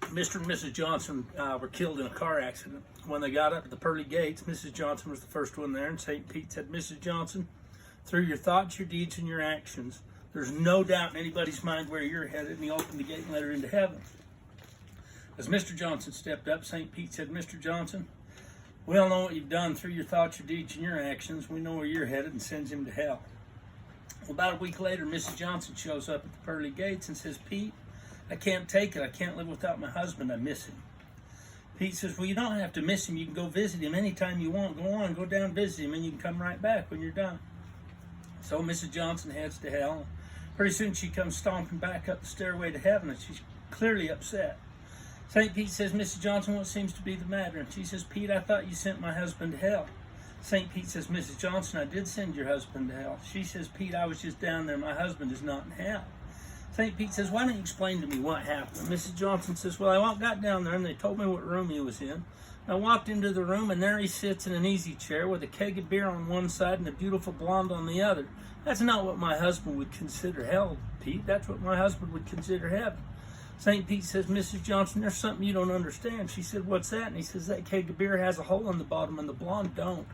Mr. and Mrs. Johnson were killed in a car accident. When they got up to the pearly gates, Mrs. Johnson was the first one there, and St. Pete said, Mrs. Johnson, through your thoughts, your deeds, and your actions, there's no doubt in anybody's mind where you're headed, and he opened the gate and let her into heaven. As Mr. Johnson stepped up, St. Pete said, Mr. Johnson, we all know what you've done through your thoughts, your deeds, and your actions. We know where you're headed, and sends him to hell. Well, about a week later, Mrs. Johnson shows up at the pearly gates and says, Pete, I can't take it. I can't live without my husband. I miss him. Pete says, well, you don't have to miss him. You can go visit him anytime you want. Go on, go down, visit him, and you can come right back when you're done. So Mrs. Johnson heads to hell. Pretty soon she comes stomping back up the stairway to heaven, and she's clearly upset. St. Pete says, Mrs. Johnson, what seems to be the matter? And she says, Pete, I thought you sent my husband to hell. St. Pete says, Mrs. Johnson, I did send your husband to hell. She says, Pete, I was just down there. My husband is not in hell. St. Pete says, why don't you explain to me what happened? Mrs. Johnson says, well, I got down there and they told me what room he was in. I walked into the room and there he sits in an easy chair with a keg of beer on one side and a beautiful blonde on the other. That's not what my husband would consider hell, Pete. That's what my husband would consider heaven. St. Pete says, Mrs. Johnson, there's something you don't understand. She said, what's that? And he says, that keg of beer has a hole in the bottom and the blonde don't.